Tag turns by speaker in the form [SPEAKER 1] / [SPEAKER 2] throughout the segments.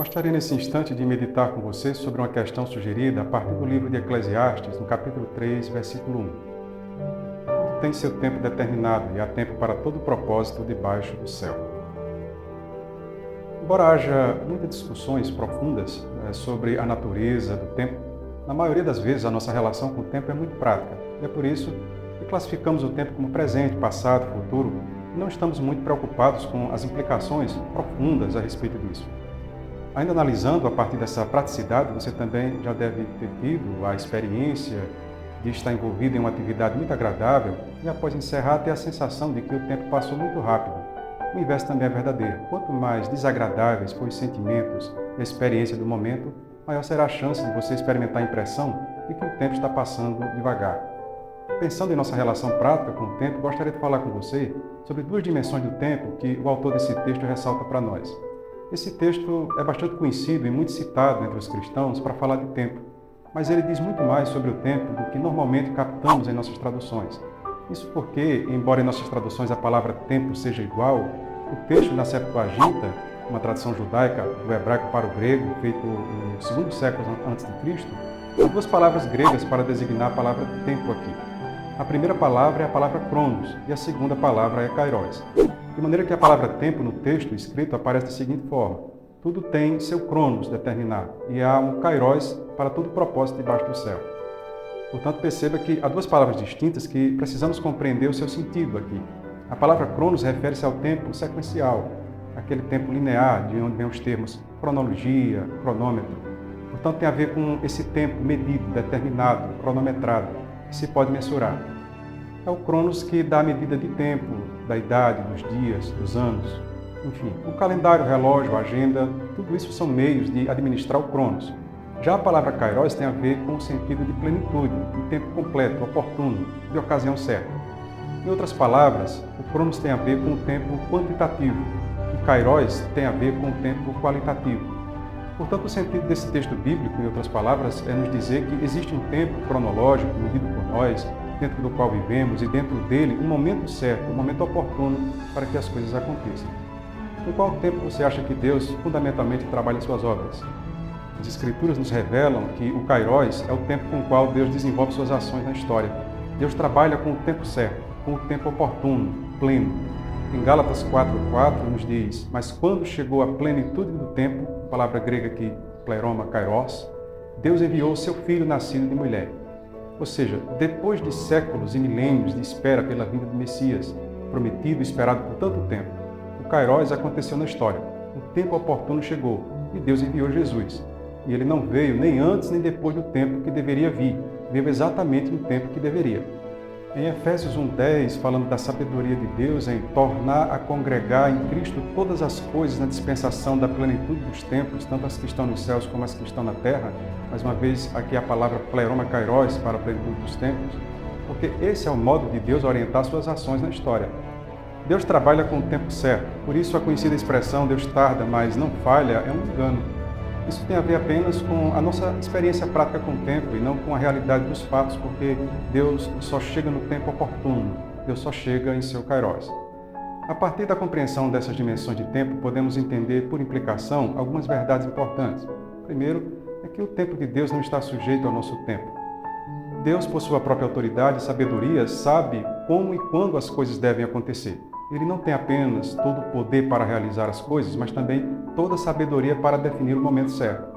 [SPEAKER 1] Gostaria nesse instante de meditar com você sobre uma questão sugerida a partir do livro de Eclesiastes, no capítulo 3, versículo 1. Tudo tem seu tempo determinado e há tempo para todo propósito debaixo do céu. Embora haja muitas discussões profundas sobre a natureza do tempo, na maioria das vezes a nossa relação com o tempo é muito prática. E é por isso que classificamos o tempo como presente, passado, futuro, e não estamos muito preocupados com as implicações profundas a respeito disso. Ainda analisando a partir dessa praticidade, você também já deve ter tido a experiência de estar envolvido em uma atividade muito agradável e após encerrar ter a sensação de que o tempo passou muito rápido. O inverso também é verdadeiro. Quanto mais desagradáveis forem os sentimentos e a experiência do momento, maior será a chance de você experimentar a impressão de que o tempo está passando devagar. Pensando em nossa relação prática com o tempo, gostaria de falar com você sobre duas dimensões do tempo que o autor desse texto ressalta para nós. Esse texto é bastante conhecido e muito citado entre os cristãos para falar de tempo, mas ele diz muito mais sobre o tempo do que normalmente captamos em nossas traduções. Isso porque, embora em nossas traduções a palavra tempo seja igual, o texto na Septuaginta, uma tradução judaica do hebraico para o grego, feito no segundo século antes de Cristo, há duas palavras gregas para designar a palavra tempo aqui. A primeira palavra é a palavra cronos e a segunda palavra é kairos. De maneira que a palavra tempo no texto escrito aparece da seguinte forma: tudo tem seu cronos determinado e há um kairos para todo propósito debaixo do céu. Portanto, perceba que há duas palavras distintas que precisamos compreender o seu sentido aqui. A palavra cronos refere-se ao tempo sequencial, aquele tempo linear de onde vêm os termos cronologia, cronômetro. Portanto, tem a ver com esse tempo medido, determinado, cronometrado, que se pode mensurar. É o cronos que dá a medida de tempo, da idade, dos dias, dos anos. Enfim, o calendário, o relógio, a agenda, tudo isso são meios de administrar o cronos. Já a palavra kairos tem a ver com o sentido de plenitude, de tempo completo, oportuno, de ocasião certa. Em outras palavras, o cronos tem a ver com o tempo quantitativo e kairos tem a ver com o tempo qualitativo. Portanto, o sentido desse texto bíblico, em outras palavras, é nos dizer que existe um tempo cronológico medido por nós, dentro do qual vivemos e dentro dele um momento certo, um momento oportuno para que as coisas aconteçam. Com qual tempo você acha que Deus fundamentalmente trabalha suas obras? As Escrituras nos revelam que o kairos é o tempo com o qual Deus desenvolve suas ações na história. Deus trabalha com o tempo certo, com o tempo oportuno, pleno. Em Gálatas 4:4 nos diz: mas quando chegou a plenitude do tempo, palavra grega aqui, pleroma, kairos, Deus enviou seu filho nascido de mulher. Ou seja, depois de séculos e milênios de espera pela vinda do Messias, prometido e esperado por tanto tempo, o kairos aconteceu na história. O tempo oportuno chegou e Deus enviou Jesus. E ele não veio nem antes nem depois do tempo que deveria vir, veio exatamente no tempo que deveria. Em Efésios 1:10, falando da sabedoria de Deus em tornar a congregar em Cristo todas as coisas na dispensação da plenitude dos tempos, tanto as que estão nos céus como as que estão na terra, mais uma vez aqui a palavra pleroma kairos para a plenitude dos tempos, porque esse é o modo de Deus orientar suas ações na história. Deus trabalha com o tempo certo, por isso a conhecida expressão Deus tarda, mas não falha é um engano. Isso tem a ver apenas com a nossa experiência prática com o tempo e não com a realidade dos fatos, porque Deus só chega no tempo oportuno, Deus só chega em seu kairos. A partir da compreensão dessas dimensões de tempo, podemos entender, por implicação, algumas verdades importantes. Primeiro, é que o tempo de Deus não está sujeito ao nosso tempo. Deus, por sua própria autoridade e sabedoria, sabe como e quando as coisas devem acontecer. Ele não tem apenas todo o poder para realizar as coisas, mas também toda a sabedoria para definir o momento certo.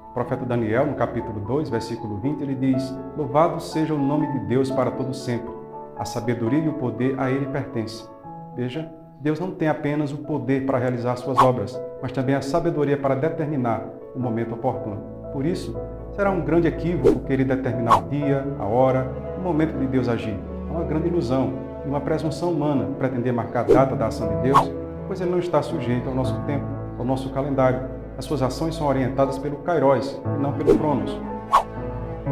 [SPEAKER 1] O profeta Daniel, no capítulo 2, versículo 20, ele diz: louvado seja o nome de Deus para todo sempre. A sabedoria e o poder a ele pertencem. Veja, Deus não tem apenas o poder para realizar suas obras, mas também a sabedoria para determinar o momento oportuno. Por isso, será um grande equívoco querer determinar o dia, a hora, o momento de Deus agir. É uma grande ilusão e uma presunção humana pretender marcar a data da ação de Deus, pois ele não está sujeito ao nosso tempo, ao nosso calendário. As suas ações são orientadas pelo kairos e não pelo cronos.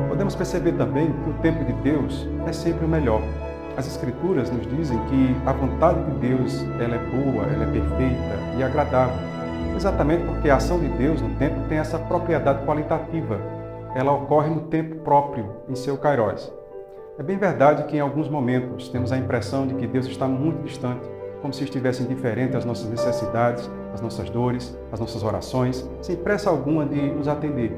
[SPEAKER 1] Podemos perceber também que o tempo de Deus é sempre o melhor. As Escrituras nos dizem que a vontade de Deus ela é boa, ela é perfeita e agradável, exatamente porque a ação de Deus no tempo tem essa propriedade qualitativa. Ela ocorre no tempo próprio, em seu kairos. É bem verdade que em alguns momentos temos a impressão de que Deus está muito distante, como se estivesse indiferente às nossas necessidades, às nossas dores, às nossas orações, sem pressa alguma de nos atender.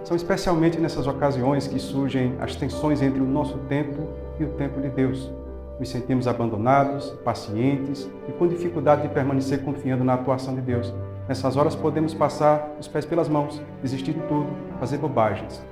[SPEAKER 1] São especialmente nessas ocasiões que surgem as tensões entre o nosso tempo e o tempo de Deus. Nos sentimos abandonados, pacientes e com dificuldade de permanecer confiando na atuação de Deus. Nessas horas podemos passar os pés pelas mãos, desistir de tudo, fazer bobagens.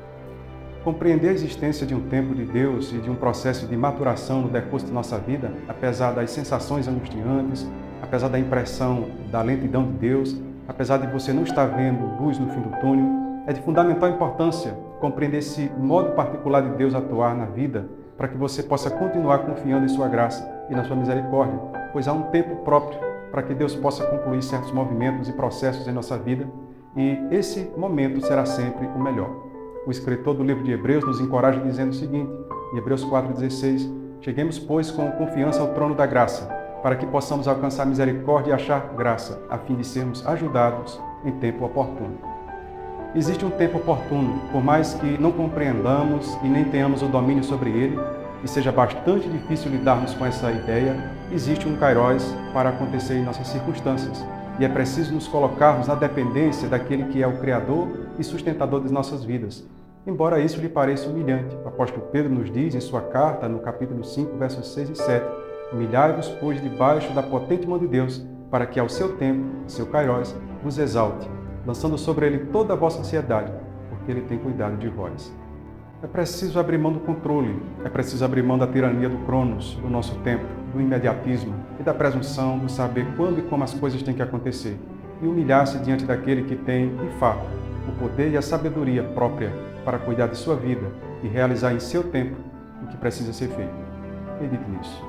[SPEAKER 1] Compreender a existência de um tempo de Deus e de um processo de maturação no decurso de nossa vida, apesar das sensações angustiantes, apesar da impressão da lentidão de Deus, apesar de você não estar vendo luz no fim do túnel, é de fundamental importância compreender esse modo particular de Deus atuar na vida para que você possa continuar confiando em sua graça e na sua misericórdia, pois há um tempo próprio para que Deus possa concluir certos movimentos e processos em nossa vida e esse momento será sempre o melhor. O escritor do livro de Hebreus nos encoraja dizendo o seguinte, em Hebreus 4,16, cheguemos, pois, com confiança ao trono da graça, para que possamos alcançar misericórdia e achar graça, a fim de sermos ajudados em tempo oportuno. Existe um tempo oportuno, por mais que não compreendamos e nem tenhamos o domínio sobre ele, e seja bastante difícil lidarmos com essa ideia, existe um kairos para acontecer em nossas circunstâncias, e é preciso nos colocarmos na dependência daquele que é o Criador e sustentador das nossas vidas. Embora isso lhe pareça humilhante, o apóstolo Pedro nos diz em sua carta, no capítulo 5, versos 6 e 7, humilhai-vos, pois, debaixo da potente mão de Deus, para que ao seu tempo, seu kairos, vos exalte, lançando sobre ele toda a vossa ansiedade, porque ele tem cuidado de vós. É preciso abrir mão do controle, é preciso abrir mão da tirania do cronos, do nosso tempo, do imediatismo e da presunção do saber quando e como as coisas têm que acontecer, e humilhar-se diante daquele que tem, de fato, o poder e a sabedoria própria para cuidar de sua vida e realizar em seu tempo o que precisa ser feito. Medite nisso.